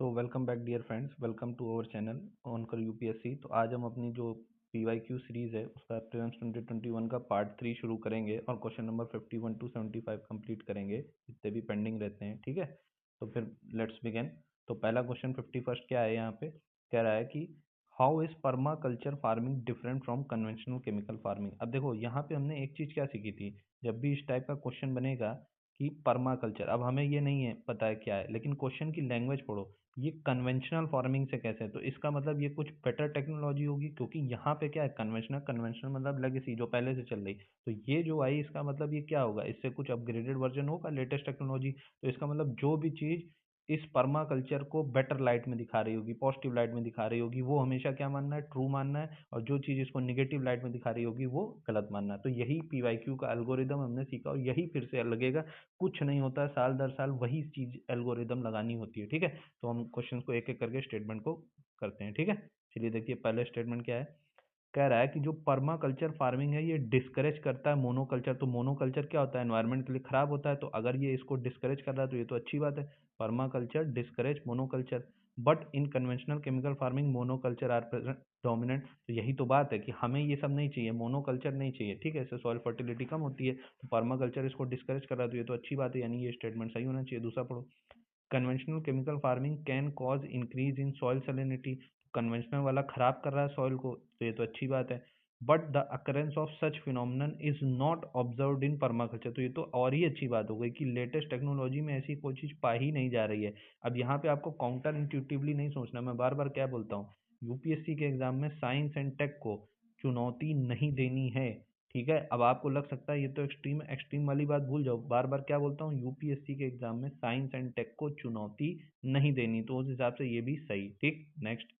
So welcome back dear friends, welcome to our channel Onkar UPSC. तो आज हम अपनी जो पीवाईक्यू सीरीज है उसका प्रीलिम्स 2021 का पार्ट 3 शुरू करेंगे और क्वेश्चन नंबर 51 टू 75 कंप्लीट करेंगे, जितने भी पेंडिंग रहते हैं। ठीक है, तो फिर लेट्स बिगिन। तो पहला क्वेश्चन 51 क्या है यहाँ पे, कह रहा है कि how is perma culture farming different from conventional chemical farming. अब देखो यहाँ पे हमने एक चीज़ क्या सीखी थी, जब भी इस टाइप का क्वेश्चन बनेगा कि पर्मा कल्चर, अब हमें ये नहीं है पता है क्या है, लेकिन क्वेश्चन की लैंग्वेज पढ़ो। ये कन्वेंशनल फार्मिंग से कैसे है, तो इसका मतलब ये कुछ बेटर टेक्नोलॉजी होगी, क्योंकि यहाँ पे क्या है, कन्वेंशनल कन्वेंशनल मतलब लेगेसी जो पहले से चल रही। तो ये जो आई इसका मतलब ये क्या होगा, इससे कुछ अपग्रेडेड वर्जन होगा, लेटेस्ट टेक्नोलॉजी। तो इसका मतलब जो भी चीज़ इस पर्मा कल्चर को बेटर लाइट में दिखा रही होगी, पॉजिटिव लाइट में दिखा रही होगी, वो हमेशा क्या मानना है, ट्रू मानना है। और जो चीज़ इसको निगेटिव लाइट में दिखा रही होगी वो गलत मानना है। तो यही पीवाईक्यू का एल्गोरिदम हमने सीखा और यही फिर से लगेगा। कुछ नहीं होता है, साल दर साल वही चीज़ एल्गोरिदम लगानी होती है। ठीक है, तो हम क्वेश्चन को एक एक करके स्टेटमेंट को करते हैं। ठीक है, चलिए देखिए पहले स्टेटमेंट क्या है। कह रहा है कि जो पर्मा कल्चर फार्मिंग है ये डिस्करेज करता है मोनोकल्चर। तो मोनोकल्चर क्या होता है, एनवायरनमेंट के लिए खराब होता है। तो अगर ये इसको डिस्करेज कर रहा है तो ये तो अच्छी बात है। Permaculture discourage monoculture, but in conventional chemical farming monoculture are present dominant. तो यही तो बात है कि हमें ये सब नहीं चाहिए, मोनोकल्चर नहीं चाहिए। ठीक है, इससे सॉइल फर्टिलिटी कम होती है। तो पर्मा कल्चर इसको डिस्करेज कर रहा है तो ये तो अच्छी बात है, यानी ये स्टेटमेंट सही होना चाहिए। दूसरा पढ़ो, conventional chemical farming can cause increase in soil salinity. Conventional वाला खराब कर रहा है सॉइल को, तो ये तो अच्छी बात है। But the occurrence of such phenomenon is not observed in permaculture. तो ये तो और ही अच्छी बात हो गई कि लेटेस्ट टेक्नोलॉजी में ऐसी कोई चीज़ पा ही नहीं जा रही है। अब यहाँ पे आपको काउंटर इंट्यूटिवली नहीं सोचना, मैं बार बार क्या बोलता हूँ, यूपीएससी के एग्जाम में साइंस एंड टेक को चुनौती नहीं देनी है। ठीक है, अब आपको लग सकता है ये तो एक्सट्रीम एक्सट्रीम वाली बात, भूल जाओ। बार बार क्या बोलता हूँ, यूपीएससी के एग्जाम में साइंस एंड टेक को चुनौती नहीं देनी, तो उस हिसाब से ये भी सही। ठीक, नेक्स्ट।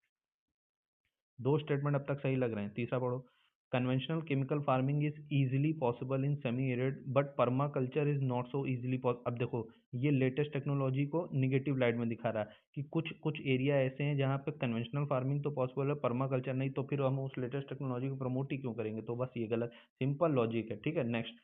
दो स्टेटमेंट अब तक सही लग रहे हैं, तीसरा पढ़ो। Conventional chemical farming is easily possible in semi arid but perma culture is not so easily possible. अब देखो ये लेटेस्ट टेक्नोलॉजी को निगेटिव लाइट में दिखा रहा है कि कुछ कुछ एरिया ऐसे हैं जहाँ पे कन्वेंशनल फार्मिंग तो पॉसिबल है, पर्मा कल्चर नहीं। तो फिर हम उस लेटेस्ट टेक्नोलॉजी को प्रमोट ही क्यों करेंगे, तो बस ये गलत, सिंपल लॉजिक है। ठीक है, next.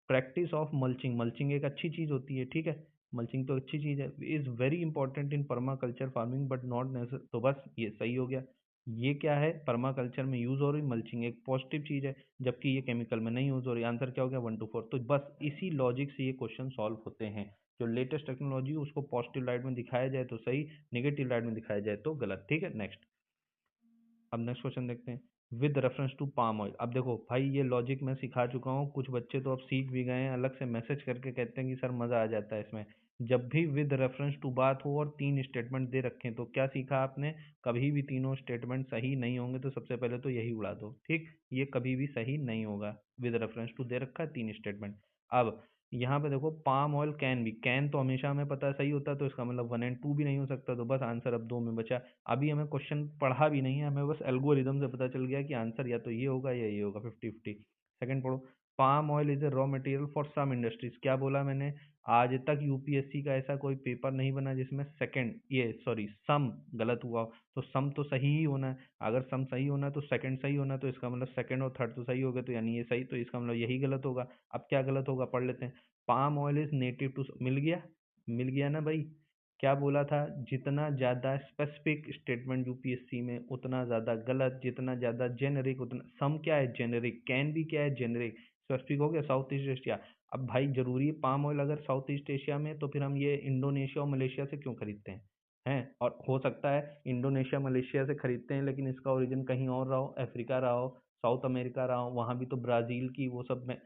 Practice of mulching, mulching एक अच्छी चीज होती है। ठीक है, मल्चिंग तो अच्छी चीज है, is very important in perma culture farming but not necessary. तो बस ये सही हो गया। ये क्या है, पर्मा कल्चर में यूज हो रही मल्चिंग एक पॉजिटिव चीज है, जबकि ये केमिकल में नहीं यूज हो रही। आंसर क्या हो गया, 1 to 4। तो बस इसी लॉजिक से ये क्वेश्चन सॉल्व होते हैं। जो लेटेस्ट टेक्नोलॉजी उसको पॉजिटिव लाइट में दिखाया जाए तो सही, नेगेटिव लाइट में दिखाया जाए तो गलत। ठीक है, नेक्स्ट। अब नेक्स्ट क्वेश्चन देखते हैं, with reference to palm oil. अब देखो भाई ये लॉजिक मैं सिखा चुका हूँ, कुछ बच्चे तो अब सीख भी गए हैं, अलग से मैसेज करके कहते हैं कि सर मज़ा आ जाता है इसमें। जब भी विद रेफरेंस टू बात हो और तीन स्टेटमेंट दे रखे हैं, तो क्या सीखा आपने, कभी भी तीनों स्टेटमेंट सही नहीं होंगे तो सबसे पहले तो यही उड़ा दो। ठीक, ये कभी भी सही नहीं होगा। विद रेफरेंस टू दे रखा है, तीन स्टेटमेंट। अब यहाँ पे देखो, पाम ऑयल कैन भी, कैन तो हमेशा हमें पता है सही होता है, तो इसका मतलब 1 and 2 भी नहीं हो सकता। तो बस आंसर अब दो में बचा। अभी हमें क्वेश्चन पढ़ा भी नहीं है, हमें बस एल्गोरिदम से पता चल गया कि आंसर या तो ये होगा या ये होगा, 50-50। सेकंड पढ़ो, palm oil is a raw material for some industries. क्या बोला मैंने, आज तक यूपीएससी का ऐसा कोई पेपर नहीं बना जिसमें सेकंड, ये सॉरी सम गलत हुआ हो। तो सम तो सही ही होना है, अगर सम सही होना है तो सेकंड सही होना है, तो इसका मतलब सेकंड और थर्ड तो सही हो गए, तो यानी ये सही, तो इसका मतलब यही गलत होगा। अब क्या गलत होगा पढ़ लेते हैं। Palm oil is native to, मिल गया, मिल गया ना भाई। क्या बोला था, जितना ज्यादा स्पेसिफिक स्टेटमेंट यूपीएससी में उतना ज्यादा गलत, जितना ज्यादा जेनेरिक उतना। सम क्या है, जेनेरिक। कैन भी क्या है, जेनेरिक। स्पेसिफिक हो गया, साउथ ईस्ट एशिया। अब भाई जरूरी है पाम ऑयल अगर साउथ ईस्ट एशिया में, तो फिर हम ये इंडोनेशिया और मलेशिया से क्यों खरीदते हैं और हो सकता है इंडोनेशिया मलेशिया से खरीदते हैं लेकिन इसका ओरिजिन कहीं और रहा हो, अफ्रीका रहा हो, साउथ अमेरिका रहा हो, वहां भी तो ब्राजील की वो सब में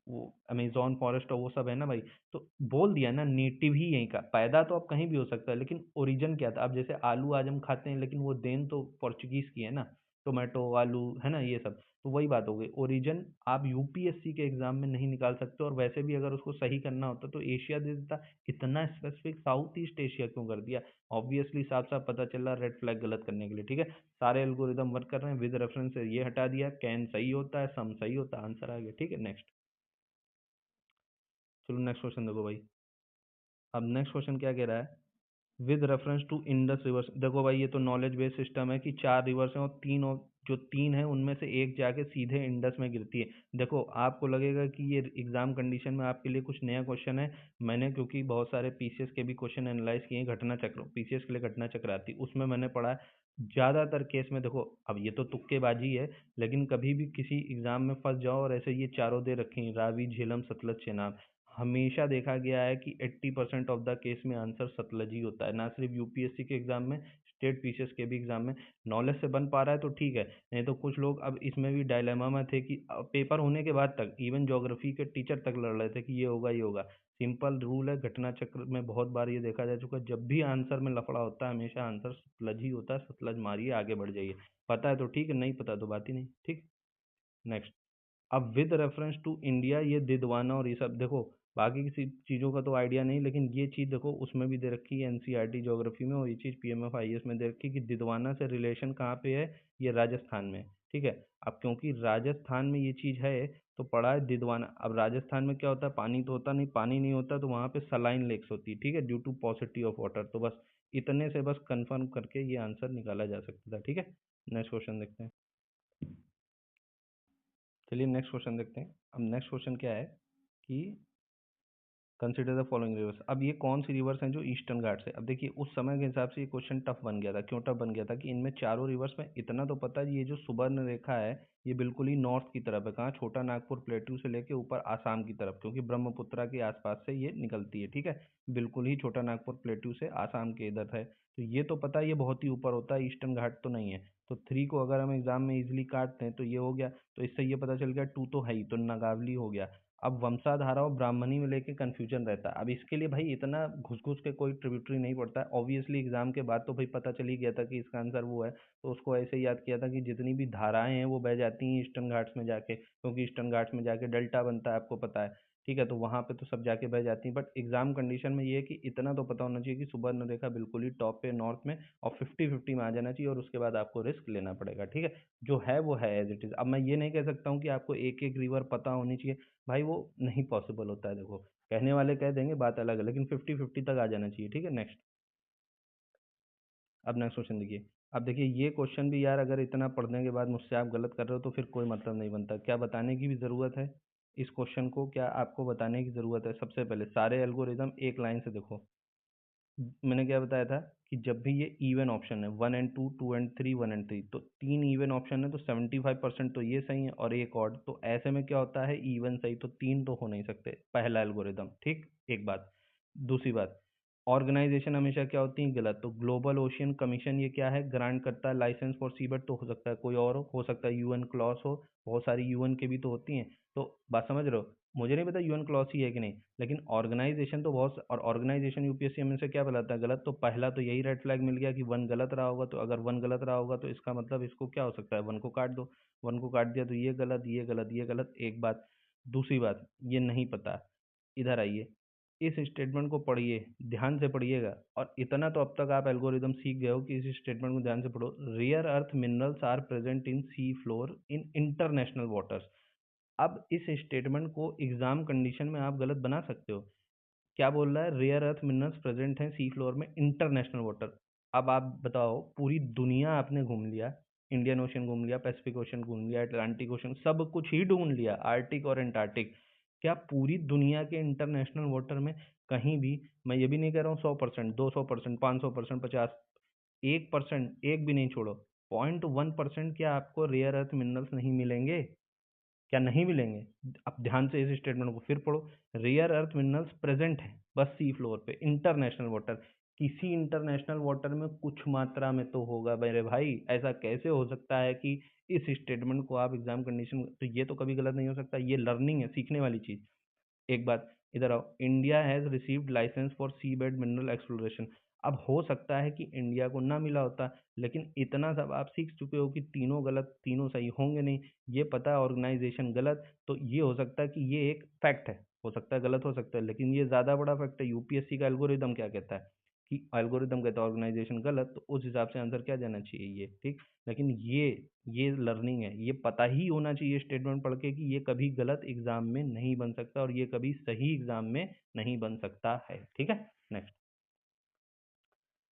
वो अमेज़न फॉरेस्ट और वो सब है ना भाई। तो बोल दिया ना, नेटिव ही यहीं का, पैदा तो अब कहीं भी हो सकता है लेकिन ओरिजिन क्या था। अब जैसे आलू आज हम खाते हैं लेकिन वो देन तो पोर्चुगीज की है ना, टोमेटो आलू है ना ये सब। तो वही बात हो गई, ओरिजिन आप यूपीएससी के एग्जाम में नहीं निकाल सकते। और वैसे भी अगर उसको सही करना होता तो एशिया दे देता, इतना स्पेसिफिक साउथ ईस्ट एशिया क्यों कर दिया। ऑब्वियसली साफ साफ पता चल रहा, रेड फ्लैग गलत करने के लिए। ठीक है, सारे एल्गोरिदम वर्क कर रहे हैं, विद रेफरेंस से ये हटा दिया, कैन सही होता है, सम सही होता है, आंसर आ गया। ठीक है, नेक्स्ट। चलो नेक्स्ट क्वेश्चन देखो भाई। अब नेक्स्ट क्वेश्चन क्या कह रहा है, with reference to Indus rivers. देखो भाई, ये तो नॉलेज बेस्ड सिस्टम है कि 4 रिवर्स हैं और जो तीन है उनमें से एक जाके सीधे इंडस में गिरती है। देखो, आपको लगेगा कि ये एग्जाम कंडीशन में आपके लिए कुछ नया क्वेश्चन है। मैंने क्योंकि बहुत सारे पीसीएस के भी क्वेश्चन एनालाइज किए, घटना चक्र पीसीएस के लिए घटना चक्र आती उसमें मैंने पढ़ा है। ज्यादातर केस में देखो, अब ये तो तुक्केबाजी है, लेकिन कभी भी किसी एग्जाम में फंस जाओ और ऐसे ये चारों दे रखे हैं, रावी, झेलम, सतलज, चेनाब, हमेशा देखा गया है कि 80% ऑफ द केस में आंसर सतलज ही होता है। ना सिर्फ यूपीएससी के एग्जाम में, स्टेट पीसीएस के भी एग्जाम में। नॉलेज से बन पा रहा है तो ठीक है, नहीं तो कुछ लोग अब इसमें भी डायलेमा में थे कि पेपर होने के बाद तक इवन ज्योग्राफी के टीचर तक लड़ रहे थे कि ये होगा ये होगा। सिंपल रूल है, घटना चक्र में बहुत बार ये देखा जा चुका है, जब भी आंसर में लफड़ा होता है हमेशा आंसर सतलज ही होता है। सतलज मारिए, आगे बढ़ जाइए। पता है तो ठीक है, नहीं पता तो बात ही नहीं। ठीक, नेक्स्ट। अब विद रेफरेंस टू इंडिया, ये दिदवाना और ये सब देखो, बाकी किसी चीज़ों का तो आइडिया नहीं, लेकिन ये चीज़ देखो उसमें भी दे रखी है एनसीईआरटी ज्योग्राफी में, और ये चीज़ पीएमएफ आईएएस में दे रखी है कि दिदवाना से रिलेशन कहाँ पे है, ये राजस्थान में। ठीक है। अब क्योंकि राजस्थान में ये चीज़ है तो पड़ा है दिदवाना। अब राजस्थान में क्या होता है, पानी तो होता नहीं, पानी नहीं होता तो वहाँ पे सलाइन लेक्स होती है, ठीक है, due to paucity of water. तो बस इतने से बस कंफर्म करके ये आंसर निकाला जा सकता था। ठीक है, नेक्स्ट क्वेश्चन देखते हैं। चलिए नेक्स्ट क्वेश्चन देखते हैं। अब नेक्स्ट क्वेश्चन क्या है कि कंसिडर द फॉलोइंग रिवर्स। अब ये कौन सी रिवर्स हैं जो ईस्टर्न घाट से। अब देखिए, उस समय के हिसाब से ये क्वेश्चन टफ बन गया था। क्यों टफ बन गया था कि इनमें चारों रिवर्स में इतना तो पता है, ये जो सुवर्ण रेखा है ये बिल्कुल ही नॉर्थ की तरफ है। कहाँ, छोटा नागपुर प्लेटू से लेके ऊपर आसाम की तरफ, क्योंकि ब्रह्मपुत्रा के आसपास से ये निकलती है। ठीक है, बिल्कुल ही छोटा नागपुर प्लेटू से आसाम के इधर है। तो ये तो पता है ये बहुत ही ऊपर होता है, ईस्टर्न घाट तो नहीं है। तो 3 को अगर हम एग्जाम में इजिली काटते हैं तो ये हो गया। तो इससे ये पता चल गया 2 तो है ही, तो नागावली हो गया। अब वंशाधारा और ब्राह्मणी में लेके कन्फ्यूजन रहता है। अब इसके लिए भाई इतना घुस घुस के कोई ट्रिब्यूटरी नहीं पड़ता है। ऑब्वियसली एग्जाम के बाद तो भाई पता चल ही गया था कि इसका आंसर वो है, तो उसको ऐसे ही याद किया था कि जितनी भी धाराएं हैं वो बह जाती हैं ईस्टर्न घाट्स में जाके, क्योंकि ईस्टर्न घाट्स में जाके डेल्टा बनता है, आपको पता है। ठीक है, तो वहां पे तो सब जाके बह जाती हैं। बट एग्जाम कंडीशन में ये है कि इतना तो पता होना चाहिए कि सुबर्ण रेखा बिल्कुल ही टॉप पे नॉर्थ में, और 50-50 में आ जाना चाहिए, और उसके बाद आपको रिस्क लेना पड़ेगा। ठीक है, जो है वो है एज इट इज। अब मैं ये नहीं कह सकता हूँ कि आपको एक एक रिवर पता होनी चाहिए, भाई वो नहीं पॉसिबल होता है। देखो, कहने वाले कह देंगे, बात अलग है, लेकिन 50-50 तक आ जाना चाहिए। ठीक है, नेक्स्ट। अब नेक्स्ट क्वेश्चन देखिए। अब देखिए, ये क्वेश्चन भी यार अगर इतना पढ़ने के बाद मुझसे आप गलत कर रहे हो तो फिर कोई मतलब नहीं बनता। क्या बताने की भी ज़रूरत है इस क्वेश्चन को, क्या आपको बताने की ज़रूरत है? सबसे पहले सारे एल्गोरिदम एक लाइन से देखो। मैंने क्या बताया था कि जब भी ये इवन ऑप्शन है, 1 and 2, 2 and 3, 1 and 3, तो 3 इवन ऑप्शन है तो 75% तो ये सही है और एक ऑड। तो ऐसे में क्या होता है, इवन सही, तो 3 तो हो नहीं सकते, पहला एल्गोरिदम। ठीक, एक बात। दूसरी बात, ऑर्गेनाइजेशन हमेशा क्या होती है, गलत। तो ग्लोबल ओशियन कमीशन ये क्या है, ग्रांट करता है लाइसेंस फॉर सीबेट, तो हो सकता है कोई और हो सकता है यूएन क्लॉस हो, बहुत सारी यूएन के भी तो होती हैं। तो बात समझ रहे हो, मुझे नहीं पता यूएन क्लॉस ही है कि नहीं, लेकिन ऑर्गेनाइजेशन तो बहुत, और ऑर्गेनाइजेशन यूपीएससी हमेशा क्या बताता है, गलत। तो पहला तो यही रेड फ्लैग मिल गया कि 1 गलत रहा होगा। तो अगर 1 गलत रहा होगा तो इसका मतलब इसको क्या हो सकता है, 1 को काट दो। 1 को काट दिया तो ये गलत, ये गलत, ये गलत, एक बात। दूसरी बात, ये नहीं पता। इधर आइए, इस स्टेटमेंट को पढ़िए, ध्यान से पढ़िएगा। और इतना तो अब तक आप एल्गोरिदम सीख गए हो कि इस स्टेटमेंट को ध्यान से पढ़ो। Rare earth minerals are present in sea floor in international waters. अब इस स्टेटमेंट को एग्जाम कंडीशन में आप गलत बना सकते हो। क्या बोल रहा है, रेयर अर्थ मिनरल्स प्रेजेंट हैं सी फ्लोर में इंटरनेशनल वाटर। अब आप बताओ, पूरी दुनिया आपने घूम लिया, इंडियन ओशन घूम लिया, पैसिफिक ओशन घूम लिया, अटलांटिक ओशन, सब कुछ ही ढूंढ लिया, आर्टिक और एंटार्क्टिक। क्या पूरी दुनिया के इंटरनेशनल वाटर में कहीं भी, मैं ये भी नहीं कह रहा हूँ 100%, 200%, 500%, 50, 1%, एक भी नहीं छोड़ो, 0.1% क्या आपको रेयर अर्थ मिनरल्स नहीं मिलेंगे? क्या नहीं मिलेंगे? अब ध्यान से इस स्टेटमेंट को फिर पढ़ो। रेयर अर्थ मिनरल्स प्रेजेंट है बस सी फ्लोर पे, इंटरनेशनल वाटर। किसी इंटरनेशनल वाटर में कुछ मात्रा में तो होगा मेरे भाई। ऐसा कैसे हो सकता है कि इस स्टेटमेंट को आप एग्जाम कंडीशन, तो ये तो कभी गलत नहीं हो सकता। ये लर्निंग है, सीखने वाली चीज। एक बात, इधर आओ। India has received licence for sea bed mineral exploration. अब हो सकता है कि इंडिया को ना मिला होता, लेकिन इतना सब आप सीख चुके हो कि तीनों गलत, तीनों सही होंगे नहीं। ये पता है ऑर्गेनाइजेशन गलत, तो ये हो सकता है कि ये एक फैक्ट है। हो सकता है गलत हो सकता है, लेकिन ये ज्यादा बड़ा फैक्ट है। यूपीएससी का एल्गोरिदम क्या कहता है कि एल्गोरिदम कहता है ऑर्गेनाइजेशन गलत, तो उस हिसाब से आंसर क्या जाना चाहिए, ये। ठीक, लेकिन ये लर्निंग है, ये पता ही होना चाहिए स्टेटमेंट पढ़ के कि ये कभी गलत एग्जाम में नहीं बन सकता और ये कभी सही एग्जाम में नहीं बन सकता है। ठीक है, नेक्स्ट।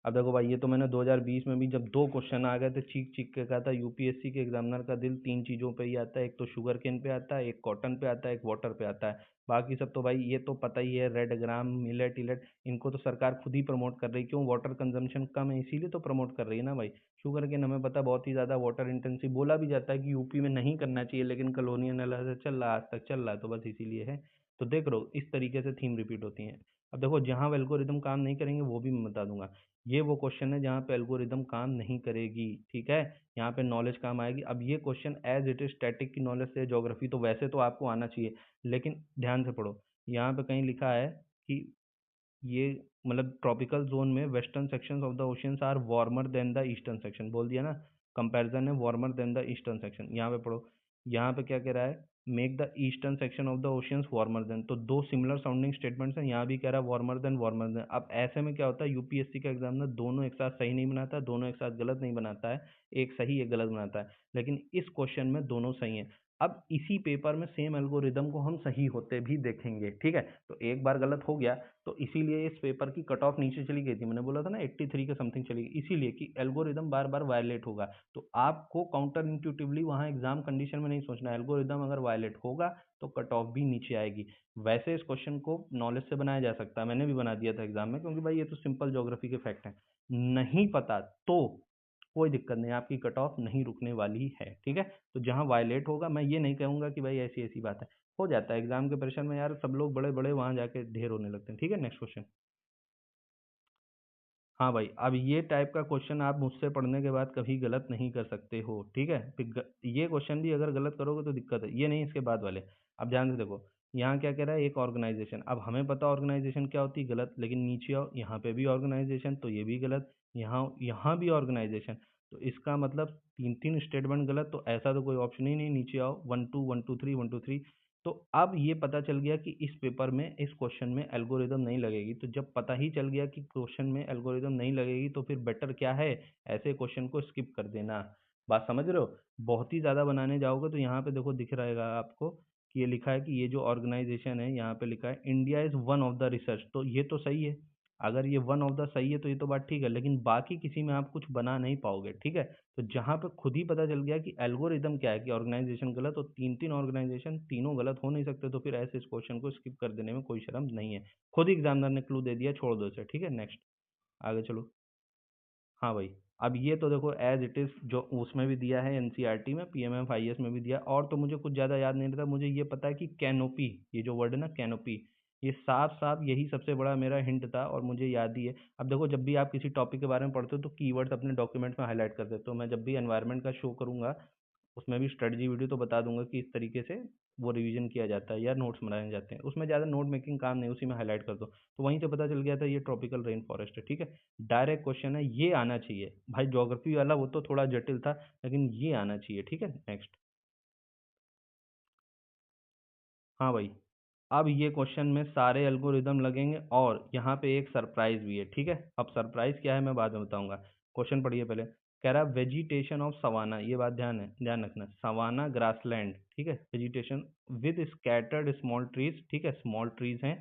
अब देखो भाई, ये तो मैंने 2020 में भी जब दो क्वेश्चन आ गए थे, चीख चीख के कहा था यूपीएससी के एग्जामिनर का दिल तीन चीज़ों पे ही आता है, एक तो शुगर केन पे आता है, एक कॉटन पे आता है, एक वाटर पे आता है। बाकी सब तो भाई ये तो पता ही है, रेड ग्राम, मिलेट, इलेट, इनको तो सरकार खुद ही प्रमोट कर रही है। क्यों? वाटर कंजम्पशन कम है इसीलिए तो प्रमोट कर रही है ना भाई। शुगर केन हमें पता है बहुत ही ज़्यादा वाटर इंटेंसिव, बोला भी जाता है कि यूपी में नहीं करना चाहिए, लेकिन कॉलोनियल एनालिसिस चल रहा है, आज तक चल रहा है, तो बस इसीलिए है। तो देख लो इस तरीके से थीम रिपीट होती है। अब देखो जहाँ एल्गोरिदम काम नहीं करेंगे वो भी मैं बता दूंगा। ये वो क्वेश्चन है जहाँ पे एल्गोरिदम काम नहीं करेगी, ठीक है। यहाँ पे नॉलेज काम आएगी। अब ये question as it is static की नॉलेज से ज्योग्राफी तो वैसे तो आपको आना चाहिए, लेकिन ध्यान से पढ़ो। यहाँ पे कहीं लिखा है कि ये मतलब ट्रॉपिकल जोन में western section of the oceans are warmer than the eastern section, बोल दिया ना। कंपैरिजन है warmer than the eastern section. यहाँ पे पढ़ो, यहाँ पे क्या कह रहा है, make the eastern section of the oceans warmer than, तो दो सिमिलर साउंडिंग स्टेटमेंट्स हैं। यहाँ भी कह रहा है वार्मर देन, वार्मर देन। अब ऐसे में क्या होता है, यूपीएससी का एग्जामिनर दोनों एक साथ सही नहीं बनाता, दोनों एक साथ गलत नहीं बनाता है, एक सही एक गलत बनाता है। लेकिन इस क्वेश्चन में दोनों सही है। अब इसी पेपर में सेम एल्गोरिदम को हम सही होते भी देखेंगे, ठीक है। तो एक बार गलत हो गया तो इसीलिए इस पेपर की कट ऑफ नीचे चली गई थी, मैंने बोला था ना 83 के समथिंग चली गई, इसीलिए कि एल्गोरिदम बार बार वायलेट होगा। तो आपको काउंटर इंट्यूटिवली वहाँ एग्जाम कंडीशन में नहीं सोचना, एल्गोरिदम अगर वायलेट होगा तो कट ऑफ भी नीचे आएगी। वैसे इस क्वेश्चन को नॉलेज से बनाया जा सकता है, मैंने भी बना दिया था एग्जाम में, क्योंकि भाई ये तो सिंपल ज्योग्राफी के फैक्ट हैं। नहीं पता तो कोई दिक्कत नहीं, आपकी कट ऑफ नहीं रुकने वाली है, ठीक है। तो जहाँ वायलेट होगा, मैं ये नहीं कहूंगा कि भाई ऐसी ऐसी बात है, हो जाता है एग्जाम के प्रेशर में यार, सब लोग बड़े बड़े वहां जाके ढेर होने लगते हैं, ठीक है। Next question. हाँ भाई, अब ये टाइप का क्वेश्चन आप मुझसे पढ़ने के बाद कभी गलत नहीं कर सकते हो, ठीक है। फिर ये क्वेश्चन भी अगर गलत करोगे तो दिक्कत है, ये नहीं इसके बाद वाले। अब ध्यान से देखो, यहाँ क्या कह रहा है, एक ऑर्गेनाइजेशन। अब हमें पता ऑर्गेनाइजेशन क्या होती है, गलत। लेकिन नीचे आओ, यहाँ पे भी ऑर्गेनाइजेशन, तो ये भी गलत। यहाँ यहाँ भी ऑर्गेनाइजेशन, तो इसका मतलब तीन तीन स्टेटमेंट गलत, तो ऐसा तो कोई ऑप्शन ही नहीं। नीचे आओ, 1 2 1 2 3 1 2 3। तो अब ये पता चल गया कि इस पेपर में इस क्वेश्चन में एल्गोरिदम नहीं लगेगी। तो जब पता ही चल गया कि क्वेश्चन में एल्गोरिदम नहीं लगेगी, तो फिर बेटर क्या है, ऐसे क्वेश्चन को स्किप कर देना। बात समझ रहे हो? बहुत ही ज़्यादा बनाने जाओगे तो यहाँ पे देखो दिख रहेगा आपको कि ये लिखा है कि ये जो ऑर्गेनाइजेशन है, यहाँ पे लिखा है India is one of the research, तो ये तो सही है। अगर ये वन ऑफ द सही है तो ये तो बात ठीक है, लेकिन बाकी किसी में आप कुछ बना नहीं पाओगे, ठीक है। तो जहाँ पे खुद ही पता चल गया कि एल्गोरिदम क्या है, कि ऑर्गेनाइजेशन गलत, और तीन तीन ऑर्गेनाइजेशन तीनों गलत हो नहीं सकते, तो फिर ऐसे इस क्वेश्चन को स्किप कर देने में कोई शर्म नहीं है। खुद ही एग्जामिनर ने क्लू दे दिया, छोड़ दो इसे, ठीक है। नेक्स्ट, आगे चलो। हाँ भाई, अब ये तो देखो एज इट इज़ जो उसमें भी दिया है, एनसीईआरटी में, पीएमएफआईएस में भी दिया, और तो मुझे कुछ ज़्यादा याद नहीं रहता। मुझे ये पता है कि कैनोपी, ये जो वर्ड है ना कैनोपी, ये साफ साफ यही सबसे बड़ा मेरा हिंट था, और मुझे याद ही है। अब देखो जब भी आप किसी टॉपिक के बारे में पढ़ते हो तो कीवर्ड्स अपने डॉक्यूमेंट में हाईलाइट कर देते हो। मैं जब भी एनवायरनमेंट का शो करूंगा उसमें भी स्ट्रेटजी वीडियो तो बता दूंगा कि इस तरीके से वो रिवीजन किया जाता है या नोट्स बनाए जाते हैं। उसमें ज़्यादा नोट मेकिंग काम नहीं, उसी में हाईलाइट कर दो। तो वहीं से पता चल गया था ये ट्रॉपिकल रेन फॉरेस्ट है, ठीक है। डायरेक्ट क्वेश्चन है, ये आना चाहिए भाई। ज्योग्राफी वाला वो तो थोड़ा जटिल था, लेकिन ये आना चाहिए, ठीक है। नेक्स्ट। हाँ भाई, अब ये क्वेश्चन में सारे एल्गोरिदम लगेंगे, और यहाँ पे एक सरप्राइज भी है, ठीक है। अब सरप्राइज क्या है मैं बाद में बताऊंगा। क्वेश्चन पढ़िए पहले। कह रहा वेजिटेशन ऑफ सवाना, ये बात ध्यान रखना, सवाना ग्रासलैंड, ठीक है। Vegetation with scattered small trees, ठीक है, स्मॉल ट्रीज हैं,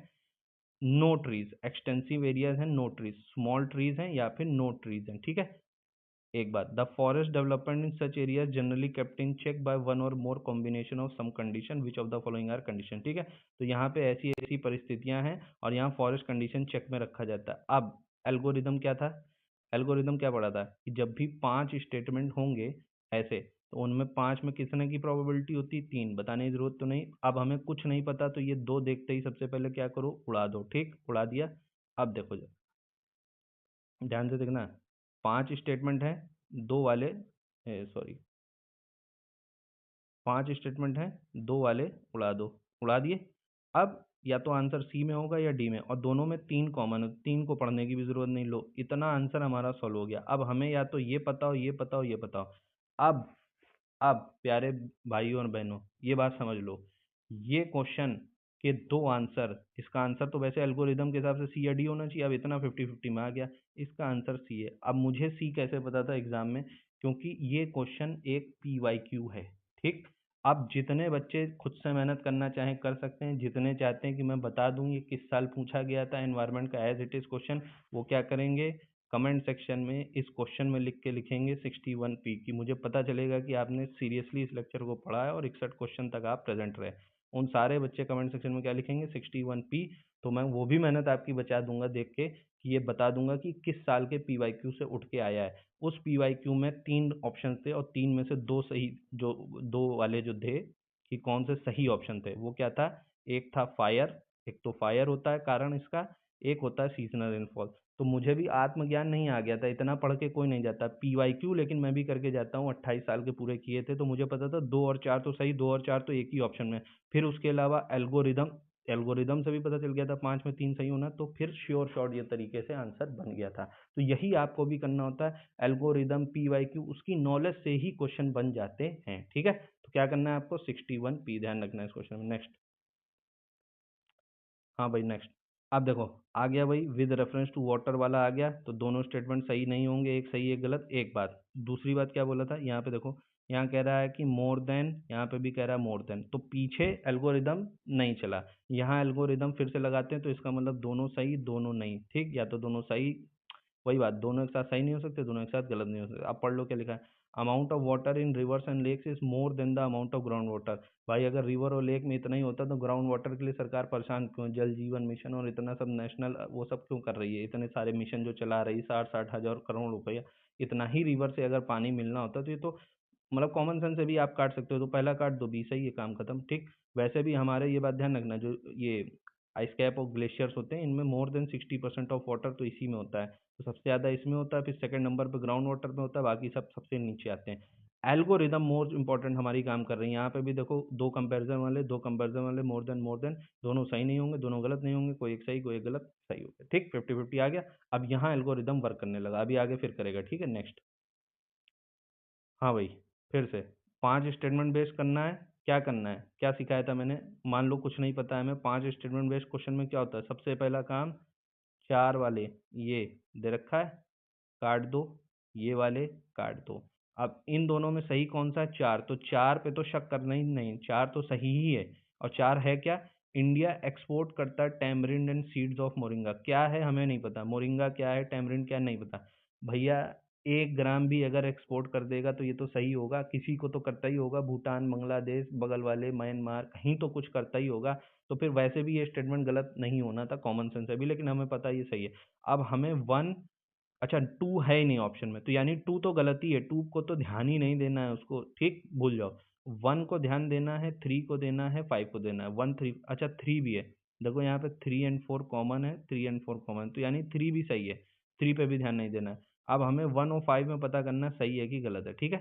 नो ट्रीज, एक्सटेंसिव एरियाज हैं, नो ट्रीज, स्मॉल ट्रीज हैं या फिर नो ट्रीज हैं, ठीक है। एक बात, the forest development in such area generally kept in check by one और more combination of some condition, which of the following are condition, ठीक है। तो यहाँ पे ऐसी ऐसी परिस्थितियां हैं और यहाँ फॉरेस्ट कंडीशन चेक में रखा जाता है। अब एल्गोरिदम क्या था, एल्गोरिदम क्या पढ़ा था कि जब भी पांच स्टेटमेंट होंगे ऐसे, तो उनमें पांच में कितने की प्रोबेबिलिटी होती है, तीन। बताने की जरूरत तो नहीं। अब हमें कुछ नहीं पता, तो ये दो देखते ही सबसे पहले क्या करो, उड़ा दो, ठीक, उड़ा दिया। अब देखो ध्यान से देखना, पांच स्टेटमेंट है, दो वाले, सॉरी, पांच स्टेटमेंट हैं, दो वाले उड़ा दो, उड़ा दिए। अब या तो आंसर सी में होगा या डी में, और दोनों में तीन कॉमन है, तीन को पढ़ने की भी जरूरत नहीं। लो, इतना आंसर हमारा सॉल्व हो गया। अब हमें या तो ये पता हो, ये पता हो, ये पता हो। अब अब प्यारे भाइयों और बहनों, ये बात समझ लो, ये क्वेश्चन के दो आंसर, इसका आंसर तो वैसे एल्गोरिदम के हिसाब से सी या डी होना चाहिए, अब इतना 50-50 में आ गया, इसका आंसर सी है। अब मुझे सी कैसे पता था एग्जाम में, क्योंकि ये क्वेश्चन एक पीवाईक्यू है, ठीक। अब जितने बच्चे खुद से मेहनत करना चाहें कर सकते हैं, जितने चाहते हैं कि मैं बता दूं ये किस साल पूछा गया था एनवायरनमेंट का एज इट इज क्वेश्चन, वो क्या करेंगे, कमेंट सेक्शन में इस क्वेश्चन में लिख के लिखेंगे 61P कि मुझे पता चलेगा कि आपने सीरियसली इस लेक्चर को पढ़ा है और 61 क्वेश्चन तक आप प्रेजेंट रहे। उन सारे बच्चे कमेंट सेक्शन में क्या लिखेंगे 61P, तो मैं वो भी मेहनत आपकी बचा दूंगा देख के कि ये बता दूंगा कि किस साल के PYQ से उठ के आया है। उस PYQ में 3 ऑप्शन थे और 3 में से 2 सही, जो 2 वाले जो थे कि कौन से सही ऑप्शन थे, वो क्या था, एक था फायर, एक तो फायर होता है कारण इसका, एक होता है सीजनल रेनफॉल। तो मुझे भी आत्मज्ञान नहीं आ गया था, इतना पढ़ के कोई नहीं जाता PYQ, लेकिन मैं भी करके जाता हूँ, 28 साल के पूरे किए थे, तो मुझे पता था 2 और 4 तो सही, 2 और 4 तो एक ही ऑप्शन में। फिर उसके अलावा एल्गोरिदम, एल्गोरिदम से भी पता चल गया था 5 में 3 सही होना, तो फिर श्योर शॉर्ट ये तरीके से आंसर बन गया था। तो यही आपको भी करना होता है, एल्गोरिदम PYQ उसकी नॉलेज से ही क्वेश्चन बन जाते हैं। ठीक है, तो क्या करना है आपको 61P ध्यान रखना है इस क्वेश्चन में। नेक्स्ट, हाँ भाई नेक्स्ट। अब देखो आ गया भाई, विद रेफरेंस टू वाटर वाला आ गया, तो दोनों स्टेटमेंट सही नहीं होंगे, एक सही एक गलत। एक बात, दूसरी बात क्या बोला था यहाँ पे देखो, यहाँ कह रहा है कि मोर देन, यहाँ पे भी कह रहा है मोर देन, तो पीछे एल्गोरिदम नहीं चला, यहाँ एल्गोरिदम फिर से लगाते हैं, तो इसका मतलब दोनों सही दोनों नहीं। ठीक, या तो दोनों सही, वही बात, दोनों एक साथ सही नहीं हो सकते, दोनों एक साथ गलत नहीं हो सकते। अब पढ़ लो क्या लिखा है, amount of water in rivers and lakes is more than the amount of ground water. भाई अगर रिवर और लेक में इतना ही होता तो ग्राउंड वाटर के लिए सरकार परेशान क्यों, जल जीवन मिशन और इतना सब नेशनल वो सब क्यों कर रही है, इतने सारे मिशन जो चला रही है, 60-60 हज़ार करोड़ रुपया, इतना ही रिवर से अगर पानी मिलना होता तो ये तो मतलब कॉमन सेंस से भी आप काट सकते हो, तो पहला काट दो, बी सही है, काम खत्म। ठीक, वैसे भी हमारे ये बात ध्यान रखना, जो ये आइस कैप और ग्लेशियर्स होते हैं, इनमें मोर देन 60% ऑफ वाटर तो इसी में होता है, तो सबसे ज़्यादा इसमें होता है, फिर सेकंड नंबर पे ग्राउंड वाटर में होता है, बाकी सब सबसे नीचे आते हैं। एल्गोरिदम मोर इंपॉर्टेंट हमारी काम कर रही है, यहाँ पे भी देखो दो कंपैरिजन वाले मोर देन दोनों सही नहीं होंगे, दोनों गलत नहीं होंगे, कोई एक सही कोई एक गलत, सही हो गया। ठीक, 50-50 आ गया। अब यहाँ एल्गोरिदम वर्क करने लगा, अभी आगे फिर करेगा। ठीक है, नेक्स्ट। हाँ भाई, फिर से 5 स्टेटमेंट बेस्ड करना है। क्या करना है, क्या सिखाया था मैंने, मान लो कुछ नहीं पता है हमें, 5 स्टेटमेंट बेस्ड क्वेश्चन में क्या होता है, सबसे पहला काम, 4 वाले ये दे रखा है, काट दो, ये वाले काट दो। अब इन दोनों में सही कौन सा है, 4, तो 4 पे तो शक करना ही नहीं, 4 तो सही ही है। और 4 है क्या, इंडिया एक्सपोर्ट करता है tamarind and seeds of moringa, क्या है हमें नहीं पता, मोरिंगा क्या है, टैमरिंड क्या है, नहीं पता भैया। 1 ग्राम भी अगर एक्सपोर्ट कर देगा तो ये तो सही होगा, किसी को तो करता ही होगा, भूटान, बांग्लादेश, बगल वाले म्यांमार, कहीं तो कुछ करता ही होगा, तो फिर वैसे भी ये स्टेटमेंट गलत नहीं होना था, कॉमन सेंस है भी, लेकिन हमें पता ये सही है। अब हमें वन, अच्छा 2 है ही नहीं ऑप्शन में, तो यानी 2 तो गलत ही है, 2 को तो ध्यान ही नहीं देना है उसको, ठीक, भूल जाओ। 1 को ध्यान देना है, 3 को देना है, 5 को देना है, 1 3, अच्छा 3 भी है, देखो यहाँ पे 3 एंड 4 कॉमन है, 3 एंड 4 कॉमन, तो यानी 3 भी सही है, 3 पे भी ध्यान नहीं देना है। अब हमें 1 और 5 में पता करना है सही है कि गलत है। ठीक है,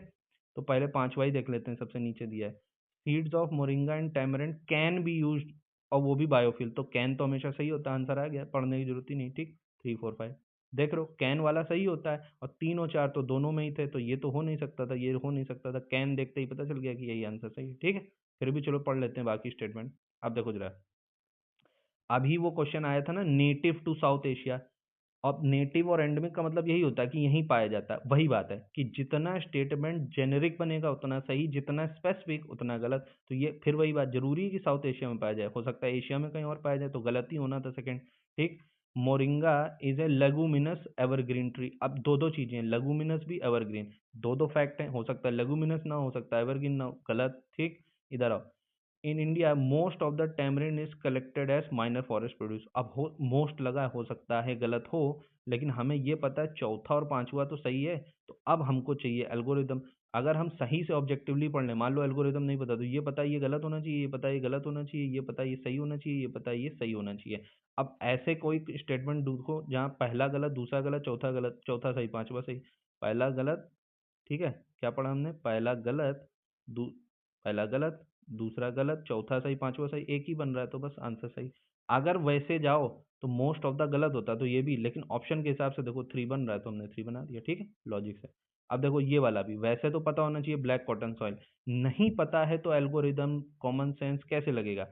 तो पहले पांचवा ही देख लेते हैं, सबसे नीचे दिया है, seeds of moringa and tamarind can be used, और वो भी बायोफिल, तो कैन तो हमेशा सही होता है, आंसर आ गया, पढ़ने की जरूरत ही नहीं। ठीक, 3 4 5 देख रहे हो, कैन वाला सही होता है, और 3 और 4 तो दोनों में ही थे, तो ये तो हो नहीं सकता था, ये हो नहीं सकता था, कैन देखते ही पता चल गया कि यही आंसर सही है। ठीक है, फिर भी चलो पढ़ लेते हैं बाकी स्टेटमेंट। अब देखो जरा, अभी वो क्वेश्चन आया था ना, नेटिव टू साउथ एशिया। अब नेटिव और एंडेमिक का मतलब यही होता है कि यहीं पाया जाता है, वही बात है कि जितना स्टेटमेंट जेनेरिक बनेगा उतना सही, जितना स्पेसिफिक उतना गलत, तो ये फिर वही बात, जरूरी है कि साउथ एशिया में पाया जाए, हो सकता है एशिया में कहीं और पाया जाए, तो गलत ही होना था सेकंड। ठीक, moringa is a leguminous evergreen tree, अब दो दो चीजें हैं, लेगुमिनस भी एवरग्रीन, दो दो फैक्ट हैं, हो सकता है लेगुमिनस ना हो सकता है एवरग्रीन ना हो, गलत। ठीक, इधर आओ, in India most of the tamarind is collected as minor forest produce, अब हो मोस्ट लगा, हो सकता है गलत हो, लेकिन हमें ये पता है चौथा और पांचवा तो सही है, तो अब हमको चाहिए एल्गोरिदम। अगर हम सही से ऑब्जेक्टिवली पढ़ लें, मान लो एल्गोरिदम नहीं पता, तो ये पता है ये गलत होना चाहिए, ये पता है ये गलत होना चाहिए, ये पता है ये सही होना चाहिए, ये पता है ये सही होना चाहिए। अब ऐसे कोई स्टेटमेंट देखो जहाँ पहला गलत, दूसरा गलत, चौथा गलत, चौथा सही, पांचवा सही, पहला गलत, ठीक है, क्या पढ़ा हमने, पहला गलत, दू पहला गलत, दूसरा गलत, चौथा सही, पांचवा सही, एक ही बन रहा है, तो बस आंसर सही। अगर वैसे जाओ तो मोस्ट ऑफ द गलत होता, तो ये भी, लेकिन ऑप्शन के हिसाब से देखो 3 बन रहा है, तो हमने 3 बना दिया। ठीक है, लॉजिक से। अब देखो ये वाला भी, वैसे तो पता होना चाहिए ब्लैक कॉटन सॉइल, नहीं पता है तो एल्गोरिदम कॉमन सेंस कैसे लगेगा,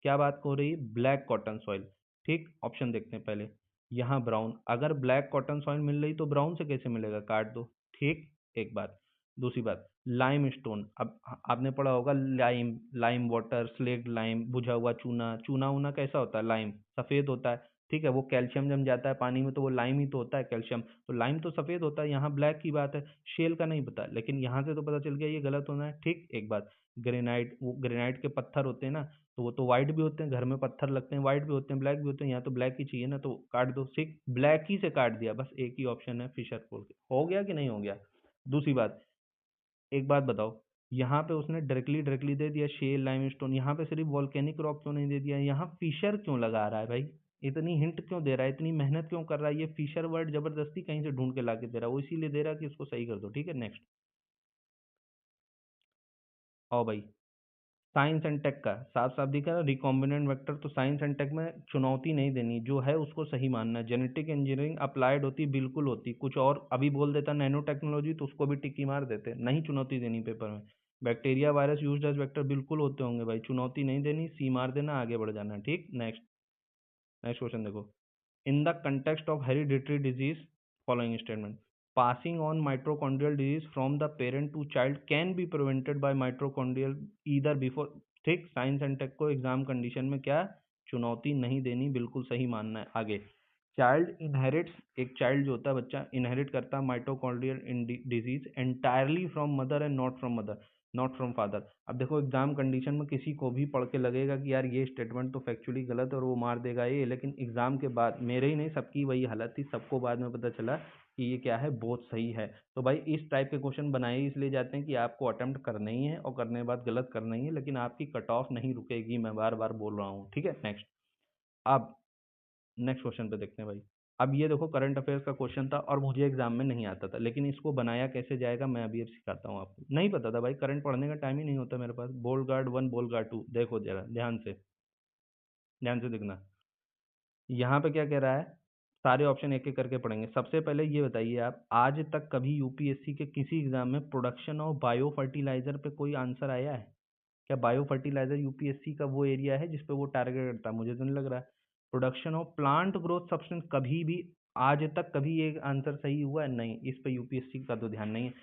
क्या बात हो रही है, ब्लैक कॉटन सॉइल। ठीक, ऑप्शन देखते हैं पहले, यहाँ ब्राउन, अगर ब्लैक कॉटन सॉइल मिल रही तो ब्राउन से कैसे मिलेगा, काट दो। ठीक, एक बात, दूसरी बात, लाइम स्टोन, अब आपने पढ़ा होगा lime, lime water, slaked lime, बुझा हुआ चूना, चूना ऊना कैसा होता है, लाइम सफेद होता है, ठीक है, वो कैल्शियम जम जाता है पानी में तो वो लाइम ही तो होता है कैल्शियम, तो लाइम तो सफेद होता है, यहाँ ब्लैक की बात है, शेल का नहीं पता, लेकिन यहाँ से तो पता चल गया ये गलत होना है। ठीक, एक बात, ग्रेनाइट, वो ग्रेनाइट के पत्थर होते हैं ना, तो वो तो व्हाइट भी होते हैं, घर में पत्थर लगते हैं व्हाइट भी होते हैं ब्लैक भी होते हैं, यहाँ तो ब्लैक ही चाहिए ना, तो काट दो। ठीक, ब्लैक ही से काट दिया, बस एक ही ऑप्शन है फिशर पोल के। हो गया कि नहीं हो गया? दूसरी बात, एक बात बताओ, यहाँ पे उसने डायरेक्टली डायरेक्टली दे दिया शेल लाइमस्टोन, यहाँ पे सिर्फ वॉल्केनिक रॉक क्यों नहीं दे दिया? यहाँ फिशर क्यों लगा रहा है भाई? इतनी हिंट क्यों दे रहा है, इतनी मेहनत क्यों कर रहा है? ये फिशर वर्ड जबरदस्ती कहीं से ढूंढ के लाके दे रहा है, वो इसीलिए दे रहा है कि इसको सही कर दो। ठीक है, नेक्स्ट आओ भाई। साइंस एंड टेक का साफ साफ दिखा है रिकॉम्बिनेंट वेक्टर, तो साइंस एंड टेक में चुनौती नहीं देनी, जो है उसको सही मानना है। जेनेटिक इंजीनियरिंग अप्लाइड होती, बिल्कुल होती, कुछ और अभी बोल देता नैनो टेक्नोलॉजी तो उसको भी टिक्की मार देते, नहीं चुनौती देनी पेपर में। Bacteria virus use as vector बिल्कुल होते होंगे भाई, चुनौती नहीं देनी, सी मार देना, आगे बढ़ जाना। ठीक, नेक्स्ट, नेक्स्ट क्वेश्चन देखो। In the context of hereditary disease following statement, passing on mitochondrial disease from the parent to child can be prevented by mitochondrial either before। ठीक, साइंस एंड टेक को एग्जाम कंडीशन में क्या चुनौती नहीं देनी, बिल्कुल सही मानना है। आगे, चाइल्ड इनहेरिट्स, एक चाइल्ड जो होता है बच्चा इनहेरिट करता है mitochondrial disease entirely from mother and not from mother, not from father. अब देखो एग्जाम कंडीशन में किसी को भी पढ़ के लगेगा कि यार ये स्टेटमेंट तो फैक्चुअली गलत है और वो मार देगा ये, लेकिन एग्जाम के बाद मेरे ही नहीं सबकी वही हालत थी, सबको बाद में पता चला कि ये क्या है, बहुत सही है। तो भाई इस टाइप के क्वेश्चन बनाए इसलिए जाते हैं कि आपको अटेम्प्ट करना ही है और करने के बाद गलत करना ही है, लेकिन आपकी कट ऑफ नहीं रुकेगी, मैं बार बार बोल रहा हूँ। ठीक है, नेक्स्ट। अब नेक्स्ट क्वेश्चन पे देखते हैं भाई। अब ये देखो करंट अफेयर्स का क्वेश्चन था और मुझे एग्जाम में नहीं आता था, लेकिन इसको बनाया कैसे जाएगा मैं अभी अब सिखाता हूँ आपको। नहीं पता था भाई, करंट पढ़ने का टाइम ही नहीं होता मेरे पास। बोल गार्ड 1 बोल गार्ड 2 देखो जरा ध्यान से, ध्यान से देखना। यहाँ पे क्या कह रहा है, सारे ऑप्शन एक एक करके पढ़ेंगे। सबसे पहले ये बताइए आप, आज तक कभी यूपीएससी के किसी एग्जाम में प्रोडक्शन ऑफ बायो फर्टिलाइजर पे कोई आंसर आया है? क्या बायो फर्टिलाइजर यूपीएससी का वो एरिया है जिसपे वो टारगेट करता है? मुझे तो नहीं लग रहा है। Production of plant growth substance कभी भी, आज तक कभी ये आंसर सही हुआ है? नहीं, इस पे यूपीएससी का तो ध्यान नहीं है।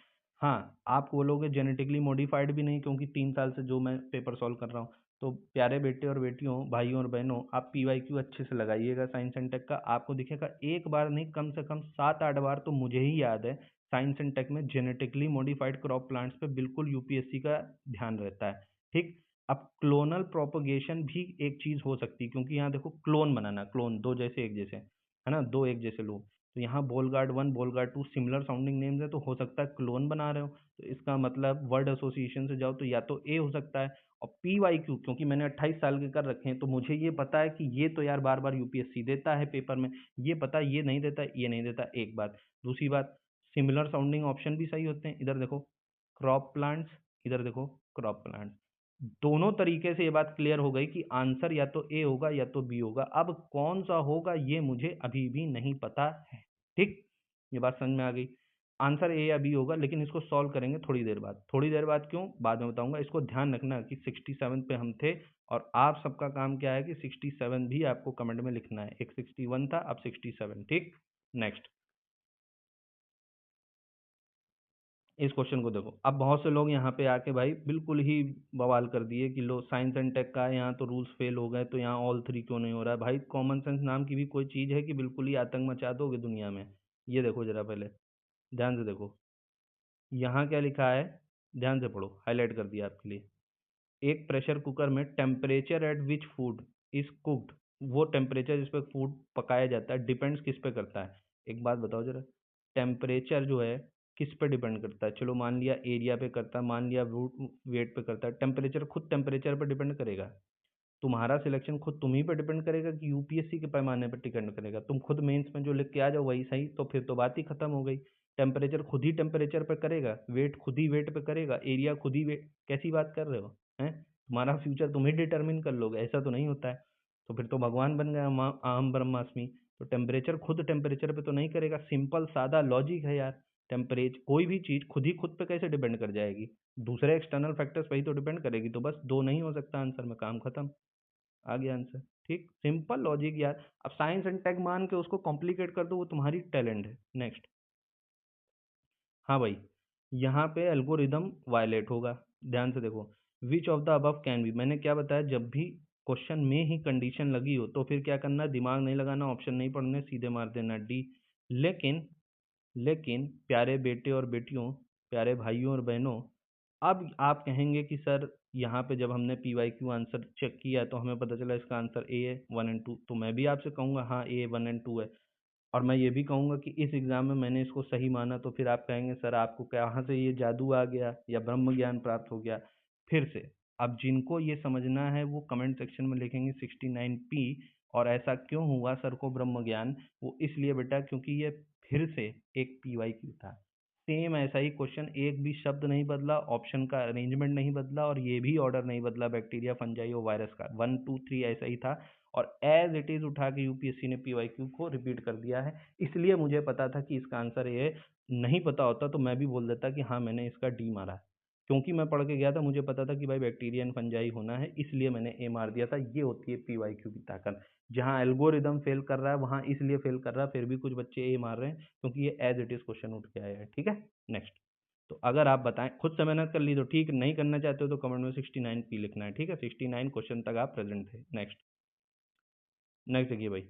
हाँ, आप बोलोगे जेनेटिकली मॉडिफाइड भी नहीं, क्योंकि 3 साल से जो मैं पेपर सॉल्व कर रहा हूँ। तो प्यारे बेटे और बेटियों, भाइयों और बहनों, आप पीवाईक्यू अच्छे से लगाइएगा साइंस एंड टेक का, आपको दिखेगा एक बार नहीं कम से कम 7-8 बार तो मुझे ही याद है साइंस एंड टेक में जेनेटिकली मॉडिफाइड क्रॉप प्लांट्स पे बिल्कुल यूपीएससी का ध्यान रहता है। ठीक, अब क्लोनल प्रोपोगेशन भी एक चीज हो सकती है, क्योंकि यहाँ देखो क्लोन बनाना, क्लोन दो जैसे एक जैसे है ना, दो एक जैसे लोग, तो यहाँ Bollgard 1 Bollgard 2 similar sounding names है, तो हो सकता है क्लोन बना रहे हो, तो इसका मतलब वर्ड एसोसिएशन से जाओ तो या तो ए हो सकता है। और पी वाई क्यू, क्योंकि मैंने 28 साल के कर रखे हैं तो मुझे ये पता है कि ये तो यार बार बार यूपीएससी देता है पेपर में, ये पता है ये नहीं देता, ये नहीं देता, एक बात। दूसरी बात, सिमिलर साउंडिंग ऑप्शन भी सही होते हैं, इधर देखो क्रॉप प्लांट्स, इधर देखो क्रॉप प्लांट्स, दोनों तरीके से ये बात क्लियर हो गई कि आंसर या तो ए होगा या तो बी होगा। अब कौन सा होगा ये मुझे अभी भी नहीं पता है। ठीक, ये बात समझ में आ गई। आंसर ए या बी होगा, लेकिन इसको सॉल्व करेंगे थोड़ी देर बाद। थोड़ी देर बाद क्यों, बाद में बताऊंगा। इसको ध्यान रखना कि 67 पे हम थे और आप सबका काम क्या है कि 67 भी आपको कमेंट में लिखना है। एक 61 था, अब 67। ठीक, नेक्स्ट। इस क्वेश्चन को देखो, अब बहुत से लोग यहाँ पे आके भाई बिल्कुल ही बवाल कर दिए कि लो साइंस एंड टेक का है, यहाँ तो रूल्स फेल हो गए, तो यहाँ ऑल 3 क्यों नहीं हो रहा है? भाई कॉमन सेंस नाम की भी कोई चीज़ है कि बिल्कुल ही आतंक मचा दोगे दुनिया में? ये देखो जरा पहले, ध्यान से देखो, यहाँ क्या लिखा है, ध्यान से पढ़ो, हाईलाइट कर दिया आपके लिए। एक प्रेशर कुकर में temperature at which food is cooked, वो टेम्परेचर जिस पे फूड पकाया जाता है डिपेंड्स किस पे करता है? एक बात बताओ जरा, टेम्परेचर जो है किस पे डिपेंड करता है? चलो मान लिया एरिया पे करता है, मान लिया वेट पे करता है, टेम्परेचर खुद टेम्परेचर पे डिपेंड करेगा? तुम्हारा सिलेक्शन खुद तुम ही पे डिपेंड करेगा कि यूपीएससी के पैमाने पर डिपेंड करेगा? तुम खुद मेंस में जो लिख के आ जाओ वही सही, तो फिर तो बात ही खत्म हो गई। टेम्परेचर खुद ही टेम्परेचर पे करेगा, वेट खुद ही वेट पे करेगा, एरिया खुद ही वेट, कैसी बात कर रहे हो हैं? तुम्हारा फ्यूचर तुम ही डिटरमिन कर लोगे, ऐसा तो नहीं होता है। तो फिर तो भगवान बन गया अहम ब्रह्मास्मि। तो टेम्परेचर खुद टेम्परेचर पे तो नहीं करेगा, सिंपल सादा लॉजिक है यार। टेम्परेचर कोई भी चीज खुद ही खुद पे कैसे डिपेंड कर जाएगी? दूसरे एक्सटर्नल फैक्टर्स पे ही तो डिपेंड करेगी, तो बस दो नहीं हो सकता आंसर में, काम खत्म, आ गया आंसर। ठीक, सिंपल लॉजिक यार। अब साइंस एंड टेक मान के उसको कॉम्प्लिकेट कर दो, वो तुम्हारी टैलेंट है। नेक्स्ट। हाँ भाई, यहाँ पे एल्गोरिदम वायलेट होगा, ध्यान से देखो। विच of the above can be, मैंने क्या बताया, जब भी क्वेश्चन में ही कंडीशन लगी हो तो फिर क्या करना, दिमाग नहीं लगाना, ऑप्शन नहीं पढ़ने, सीधे मार देना डी। लेकिन लेकिन प्यारे बेटे और बेटियों, प्यारे भाइयों और बहनों, अब आप कहेंगे कि सर यहाँ पे जब हमने PYQ आंसर चेक किया तो हमें पता चला इसका आंसर ए है 1 और 2, तो मैं भी आपसे कहूँगा हाँ ए 1 और 2 है, और मैं ये भी कहूँगा कि इस एग्ज़ाम में मैंने इसको सही माना, तो फिर आप कहेंगे सर आपको कहाँ से ये जादू आ गया या ब्रह्म ज्ञान प्राप्त हो गया। फिर से अब जिनको ये समझना है वो कमेंट सेक्शन में लिखेंगे 69P। और ऐसा क्यों हुआ सर को ब्रह्म ज्ञान, वो इसलिए बेटा क्योंकि ये फिर से एक PYQ था, सेम ऐसा ही क्वेश्चन, एक भी शब्द नहीं बदला, ऑप्शन का अरेंजमेंट नहीं बदला, और ये भी ऑर्डर नहीं बदला बैक्टीरिया फंजाई और वायरस का, 1 2 3 ऐसा ही था। और एज इट इज उठा के यूपीएससी ने PYQ को रिपीट कर दिया है, इसलिए मुझे पता था कि इसका आंसर ये है। नहीं पता होता तो मैं भी बोल देता कि हाँ मैंने इसका डी मारा है, क्योंकि मैं पढ़ के गया था, मुझे पता था कि भाई बैक्टीरिया एंड फंजाई होना है, इसलिए मैंने ए मार दिया था। ये होती है PYQ की ताकत, जहाँ एल्गोरिदम फेल कर रहा है वहाँ इसलिए फेल कर रहा है, फिर भी कुछ बच्चे ए मार रहे हैं क्योंकि ये एज इट इज क्वेश्चन उठ के आया है। ठीक है, नेक्स्ट। तो अगर आप बताएं, खुद से मेहनत कर ली तो ठीक, नहीं करना चाहते हो तो कमेंट में 69P लिखना है। ठीक है, 69 क्वेश्चन तक आप प्रेजेंट थे। नेक्स्ट, नेक्स्ट देखिए भाई,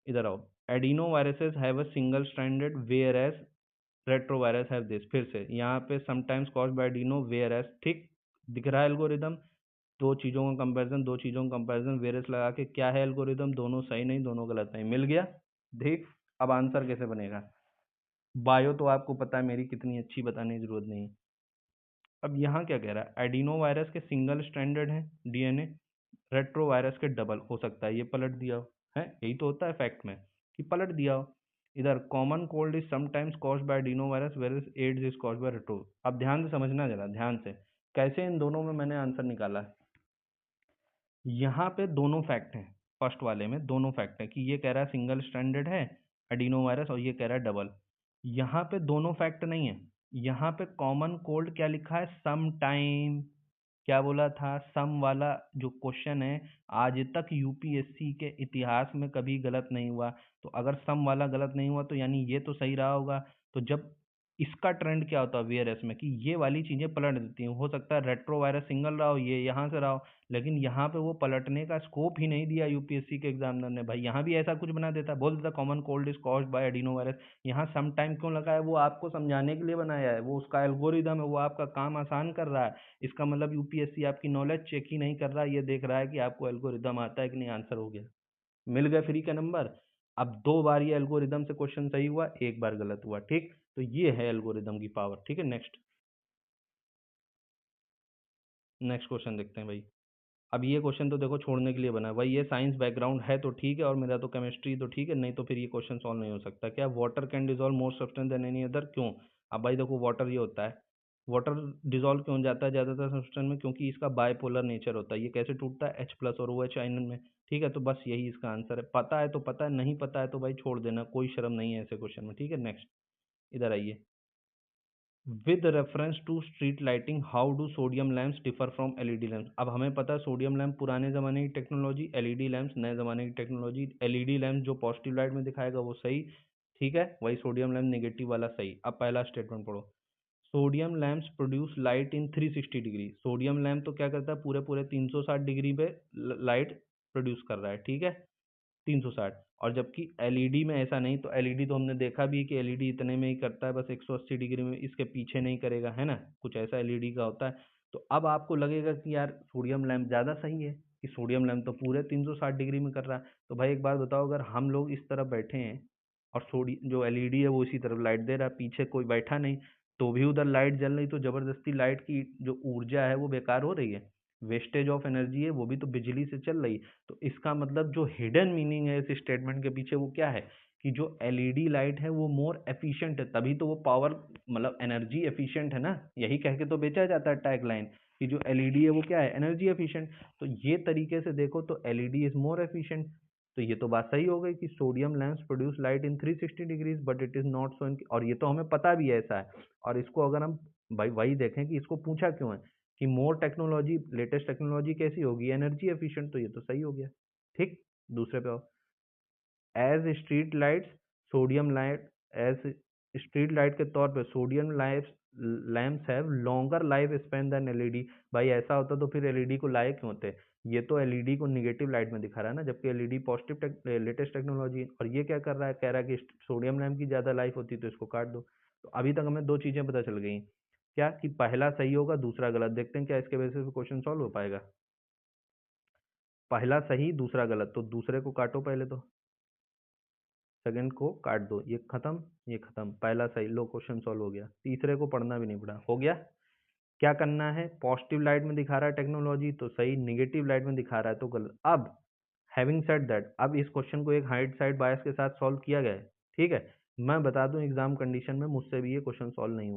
इधर आओ। Adeno viruses have a single stranded whereas retrovirus have this. फिर से यहाँ पे sometimes caused by adeno whereas, ठीक दिख रहा है एल्गोरिदम, दो चीज़ों का कंपैरिजन, दो चीज़ों का कंपैरिजन, वेरस लगा के क्या है एल्गोरिदम, दोनों सही नहीं, दोनों गलत नहीं, मिल गया। देख अब आंसर कैसे बनेगा। बायो तो आपको पता है मेरी कितनी अच्छी, बताने की जरूरत नहीं। अब यहाँ क्या कह रहा है, एडिनो वायरस के सिंगल स्ट्रैंडेड है DNA, रेट्रो वायरस के डबल हो सकता है, ये पलट दिया हो, है यही तो होता है फैक्ट में कि पलट दिया हो। इधर common cold is sometimes caused by adeno virus whereas AIDS is caused by retro. अब ध्यान से समझना जरा, ध्यान से, कैसे इन दोनों में मैंने आंसर निकाला है। यहाँ पे दोनों फैक्ट हैं, फर्स्ट वाले में दोनों फैक्ट है कि ये कह रहा है सिंगल स्ट्रैंडेड है एडिनो वायरस, और ये कह रहा है डबल। यहाँ पे दोनों फैक्ट नहीं है, यहाँ पे कॉमन कोल्ड क्या लिखा है, सम टाइम, क्या बोला था, सम वाला जो क्वेश्चन है आज तक यूपीएससी के इतिहास में कभी गलत नहीं हुआ, तो अगर सम वाला गलत नहीं हुआ तो यानी ये तो सही रहा होगा। तो जब इसका ट्रेंड क्या होता है वीआरएस में कि ये वाली चीजें पलट देती हैं, हो सकता है रेट्रो वायरस सिंगल रहा हो, ये यहाँ से रहा हो, लेकिन यहाँ पे वो पलटने का स्कोप ही नहीं दिया यूपीएससी के एग्जामिनर ने। भाई यहाँ भी ऐसा कुछ बना देता, बोल देता common cold is caused by adeno virus, यहाँ सम टाइम क्यों लगा है, वो आपको समझाने के लिए बनाया है, वो उसका एल्गोरिदम है, वो आपका काम आसान कर रहा है। इसका मतलब यूपीएससी आपकी नॉलेज चेक ही नहीं कर रहा है, ये देख रहा है कि आपको एल्गोरिदम आता है कि नहीं, आंसर हो गया, मिल गए फ्री का नंबर। अब 2 बार ये एल्गोरिदम से क्वेश्चन सही हुआ, एक बार गलत हुआ, ठीक, तो ये है एल्गोरिदम की पावर। ठीक है, नेक्स्ट, नेक्स्ट क्वेश्चन देखते हैं भाई। अब ये क्वेश्चन तो देखो छोड़ने के लिए बना है भाई, ये साइंस बैकग्राउंड है तो ठीक है, और मेरा तो केमिस्ट्री तो ठीक है, नहीं तो फिर ये क्वेश्चन सॉल्व नहीं हो सकता। क्या water can dissolve more substance than any other, क्यों। अब भाई देखो वाटर ये होता है, वाटर डिजोल्व क्यों हो जाता है ज़्यादातर सब्सटेंस में, क्योंकि इसका बायपोलर नेचर होता है। ये कैसे टूटता है, H+ और OH आयन में। ठीक है, तो बस यही इसका आंसर है, पता है तो पता है, नहीं पता है तो भाई छोड़ देना, कोई शर्म नहीं है ऐसे क्वेश्चन में। ठीक है, नेक्स्ट, इधर आइए। With reference to street lighting how do sodium lamps differ from LED lamps. अब हमें पता है सोडियम लैम्प पुराने ज़माने की टेक्नोलॉजी, एलईडी लैम्प्स नए ज़माने की टेक्नोलॉजी। एलईडी लैम्प जो पॉजिटिव लाइट में दिखाएगा वो सही, ठीक है, वही सोडियम लैम्प नेगेटिव वाला सही। अब पहला स्टेटमेंट पढ़ो, sodium lamps produce light in 360 degree. Sodium lamp तो क्या करता है, पूरे पूरे 360 डिग्री पे लाइट प्रोड्यूस कर रहा है, ठीक है, 360। और जबकि एलईडी में ऐसा नहीं, तो एलईडी तो हमने देखा भी है कि एलईडी इतने में ही करता है, बस 180 डिग्री में, इसके पीछे नहीं करेगा, है ना, कुछ ऐसा एलईडी का होता है। तो अब आपको लगेगा कि यार सोडियम लैंप ज़्यादा सही है, कि सोडियम लैंप तो पूरे 360 डिग्री में कर रहा है। तो भाई एक बात बताओ, अगर हम लोग इस तरफ बैठे हैं और सोडी जो एलईडी है वो इसी तरफ लाइट दे रहा है, पीछे कोई बैठा नहीं, तो भी उधर लाइट जल रही, तो ज़बरदस्ती लाइट की जो ऊर्जा है वो बेकार हो रही है, वेस्टेज ऑफ एनर्जी है, वो भी तो बिजली से चल रही। तो इसका मतलब जो हिडन मीनिंग है इस स्टेटमेंट के पीछे वो क्या है, कि जो एलईडी लाइट है वो मोर एफिशिएंट है, तभी तो वो पावर मतलब एनर्जी एफिशिएंट है ना, यही कह के तो बेचा जाता है टैग लाइन, कि जो एलईडी है वो क्या है, एनर्जी एफिशिएंट। तो ये तरीके से देखो तो एलईडी इज मोर एफिशिएंट। तो ये तो बात सही हो गई कि sodium lamps produce light in 360 degrees but it is not so in, और ये तो हमें पता भी है ऐसा है। और इसको अगर हम भाई वही देखें कि इसको पूछा क्यों है, कि मोर टेक्नोलॉजी, लेटेस्ट टेक्नोलॉजी कैसी होगी, एनर्जी एफिशिएंट, तो ये तो सही हो गया। ठीक, दूसरे पे आओ। As street lights sodium light, as street light के तौर पे sodium lights lamps have longer life span than LED. भाई ऐसा होता तो फिर एलईडी को लाए क्यों होते, ये तो एलईडी को निगेटिव लाइट में दिखा रहा है ना, जबकि एलईडी पॉजिटिव लेटेस्ट टेक्नोलॉजी है। और ये क्या कर रहा है, कह रहा है कि सोडियम लैंप की ज़्यादा लाइफ होती तो इसको काट दो। तो अभी तक हमें दो चीज़ें पता चल गई, क्या कि पहला सही होगा दूसरा गलत। देखते हैं क्या इसके बेसिस पे क्वेश्चन सॉल्व हो पाएगा। पहला सही दूसरा गलत, तो दूसरे को काटो पहले, तो सेकंड को काट दो, ये खत्म ये खत्म, पहला सही, लो क्वेश्चन सॉल्व हो गया। तीसरे को पढ़ना भी नहीं पड़ा, हो गया। क्या करना है, पॉजिटिव लाइट में दिखा रहा है टेक्नोलॉजी तो सही, निगेटिव लाइट में दिखा रहा है तो गलत। अब हैविंग सेड दैट, अब इस क्वेश्चन को एक हाइट साइड बायस के साथ सॉल्व किया गया है, ठीक है। मैं बता दूं एग्जाम कंडीशन में मुझसे भी ये क्वेश्चन सॉल्व नहीं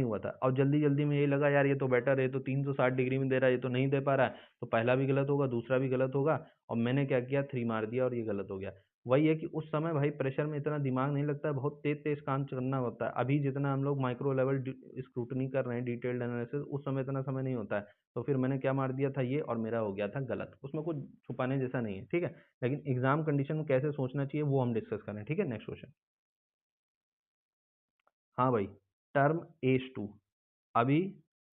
हुआ था और जल्दी जल्दी में यही लगा यार ये तो बेटर है, ये तो 360 डिग्री में दे रहा है, ये तो नहीं दे पा रहा है, तो पहला भी गलत होगा दूसरा भी गलत होगा। और मैंने क्या किया, 3 मार दिया और ये गलत हो गया। वही है कि उस समय भाई प्रेशर में इतना दिमाग नहीं लगता है, बहुत तेज तेज काम करना होता है। अभी जितना हम लोग माइक्रो लेवल स्क्रूटनी कर रहे हैं, डिटेल्ड एनालिसिस, उस समय इतना समय नहीं होता है। तो फिर मैंने क्या मार दिया था ये, और मेरा हो गया था गलत। उसमें कुछ छुपाने जैसा नहीं है, ठीक है। लेकिन एग्जाम कंडीशन में कैसे सोचना चाहिए वो हम डिस्कस करें, ठीक है। Next question. हाँ भाई, टर्म एज टू, अभी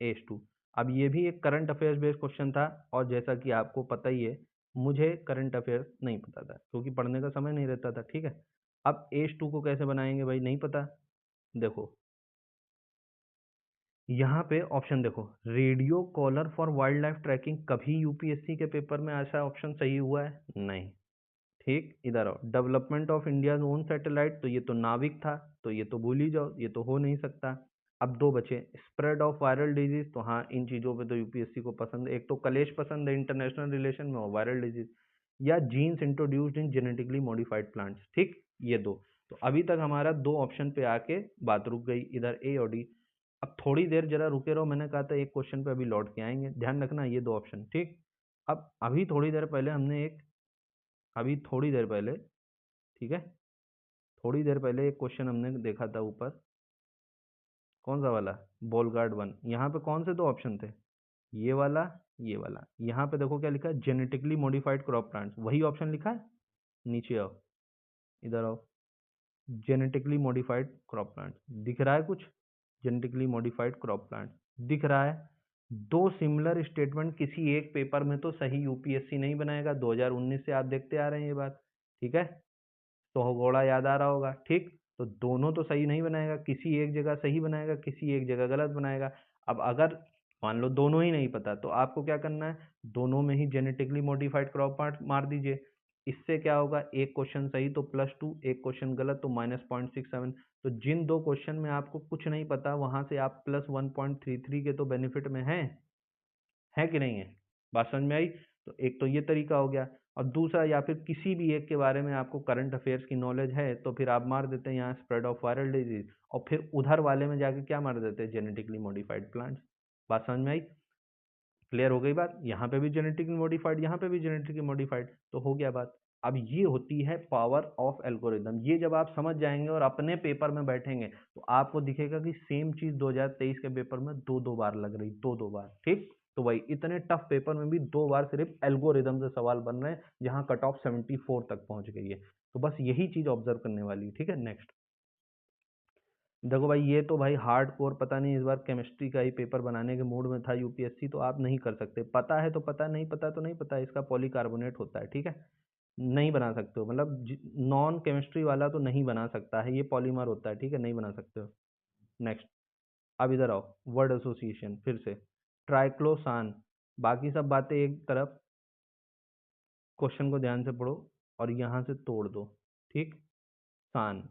एज टू। अब ये भी एक करंट अफेयर्स बेस्ड क्वेश्चन था, और जैसा कि आपको पता ही है मुझे करंट अफेयर्स नहीं पता था क्योंकि पढ़ने का समय नहीं रहता था, ठीक है। अब एज टू को कैसे बनाएंगे भाई, नहीं पता। देखो यहाँ पे ऑप्शन देखो, radio collar for wild life tracking, कभी यूपीएससी के पेपर में ऐसा ऑप्शन सही हुआ है, नहीं। ठीक, इधर आओ, development of India's own satellite, तो ये तो नाविक था, तो ये तो भूल ही जाओ, ये तो हो नहीं सकता। अब दो बचे, स्प्रेड ऑफ वायरल डिजीज, तो हाँ इन चीजों पे तो यूपीएससी को पसंद है, एक तो कलेश पसंद है इंटरनेशनल रिलेशन में, और वायरल डिजीज, या genes introduced in genetically modified plants, ठीक, ये दो। तो अभी तक हमारा दो ऑप्शन पे आके बात रुक गई, इधर ए और डी। अब थोड़ी देर जरा रुके रहो, मैंने कहा था एक क्वेश्चन पे अभी लौट के आएंगे, ध्यान रखना ये दो ऑप्शन, ठीक। अब अभी थोड़ी देर पहले, ठीक है, थोड़ी देर पहले एक क्वेश्चन हमने देखा था ऊपर, कौन सा वाला, बॉलगार्ड वन। यहाँ पे कौन से दो ऑप्शन थे, ये वाला ये वाला। यहाँ पे देखो क्या लिखा है, जेनेटिकली मॉडिफाइड क्रॉप प्लांट्स, वही ऑप्शन लिखा है। नीचे आओ, इधर आओ, जेनेटिकली मॉडिफाइड क्रॉप प्लांट्स दिख रहा है कुछ, जेनेटिकली मॉडिफाइड क्रॉप प्लांट्स दिख रहा है। दो सिमिलर स्टेटमेंट किसी एक पेपर में तो सही यूपीएससी नहीं बनाएगा, 2019 से आप देखते आ रहे हैं ये बात, ठीक है। तो घोड़ा याद आ रहा होगा, ठीक। तो दोनों तो सही नहीं बनाएगा, किसी एक जगह सही बनाएगा, किसी एक जगह गलत बनाएगा। अब अगर मान लो दोनों ही नहीं पता, तो आपको क्या करना है, दोनों में ही जेनेटिकली मॉडिफाइड क्रॉप मार दीजिए। इससे क्या होगा, एक क्वेश्चन सही तो +2, एक क्वेश्चन गलत तो -0.67। तो जिन दो क्वेश्चन में आपको कुछ नहीं पता, वहां से आप +1.33 के तो बेनिफिट में हैं, है कि नहीं है। बात समझ में आई। तो एक तो ये तरीका हो गया, और दूसरा, या फिर किसी भी एक के बारे में आपको करंट अफेयर्स की नॉलेज है तो फिर आप मार देते हैं यहाँ स्प्रेड ऑफ वायरल डिजीज, और फिर उधर वाले में जाके क्या मार देते हैं, जेनेटिकली मॉडिफाइड प्लांट्स। बात समझ में आई, क्लियर हो गई बात। यहाँ पे भी जेनेटिकली मॉडिफाइड, यहाँ पे भी जेनेटिकली मॉडिफाइड, तो हो गया बात। अब ये होती है पावर ऑफ एल्गोरिदम। ये जब आप समझ जाएंगे और अपने पेपर में बैठेंगे तो आपको दिखेगा कि सेम चीज 2023 के पेपर में दो दो बार लग रही, दो दो बार, ठीक। तो वही इतने टफ पेपर में भी दो बार सिर्फ एल्गोरिदम से सवाल बन रहे हैं, जहां कट ऑफ 74 तक पहुंच गई है। तो बस यही चीज ऑब्जर्व करने वाली है, ठीक है। नेक्स्ट देखो भाई, ये तो भाई हार्ड कोर, पता नहीं इस बार केमिस्ट्री का ही पेपर बनाने के मूड में था यूपीएससी, तो आप नहीं कर सकते। पता है तो पता, नहीं पता तो नहीं पता, इसका पॉलीकार्बोनेट होता है, ठीक है। नहीं बना सकते हो, मतलब नॉन केमिस्ट्री वाला तो नहीं बना सकता है, ये पॉलीमर होता है, ठीक है, नहीं बना सकते हो। नेक्स्ट, अब इधर आओ, वर्ड एसोसिएशन फिर से, ट्राइक्लोसान, बाकी सब बातें एक तरफ, क्वेश्चन को ध्यान से पढ़ो और यहाँ से तोड़ दो, ठीक। सान,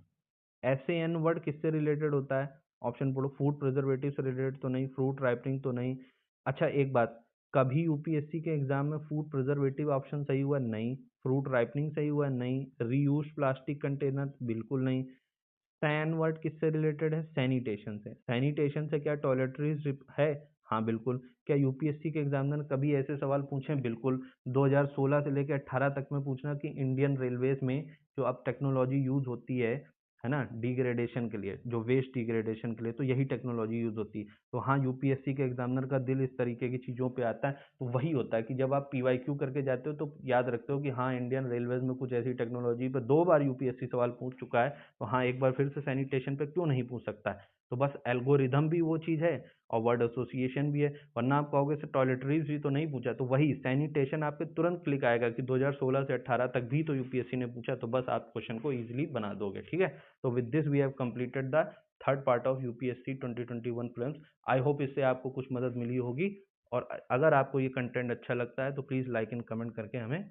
SAN वर्ड किससे रिलेटेड होता है, ऑप्शन पढ़ो, फूड प्रिजर्वेटिव से रिलेटेड तो नहीं, फ्रूट राइपनिंग तो नहीं। अच्छा एक बात, कभी यूपीएससी के एग्जाम में फूड प्रिजर्वेटिव ऑप्शन सही हुआ, नहीं। फ्रूट राइपनिंग सही हुआ, नहीं। रीयूज प्लास्टिक कंटेनर, बिल्कुल नहीं। सैन वर्ड किससे रिलेटेड है, सैनिटेशन से। सैनिटेशन से क्या टॉयलेटरीज है, हाँ बिल्कुल। क्या यूपीएससी के एग्जामिनर कभी ऐसे सवाल पूछे, बिल्कुल। 2016 से लेकर 18 तक में पूछना कि इंडियन रेलवेज में जो अब टेक्नोलॉजी यूज होती है है ना, डिग्रेडेशन के लिए, जो वेस्ट डिग्रेडेशन के लिए, तो यही टेक्नोलॉजी यूज होती है। तो हाँ, यूपीएससी के एग्जामिनर का दिल इस तरीके की चीज़ों पे आता है। तो वही होता है कि जब आप पीवाईक्यू करके जाते हो तो याद रखते हो कि हाँ, इंडियन रेलवेज में कुछ ऐसी टेक्नोलॉजी पर 2 बार यूपीएससी सवाल पूछ चुका है, तो हाँ, एक बार फिर से सैनिटेशन पे क्यों नहीं पूछ सकता है। तो बस एल्गोरिदम भी वो चीज़ है और वर्ड एसोसिएशन भी है। वरना आप कहोगे सर टॉयलेटरीज भी तो नहीं पूछा, तो वही सैनिटेशन आपके तुरंत क्लिक आएगा कि 2016 से 18 तक भी तो यूपीएससी ने पूछा, तो बस आप क्वेश्चन को इजीली बना दोगे। ठीक है, तो with this we have completed the third part of UPSC 2021 prelims. I hope इससे आपको कुछ मदद मिली होगी, और अगर आपको ये कंटेंट अच्छा लगता है तो प्लीज़ लाइक एंड कमेंट करके हमें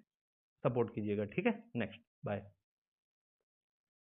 सपोर्ट कीजिएगा। ठीक है, नेक्स्ट, बाय।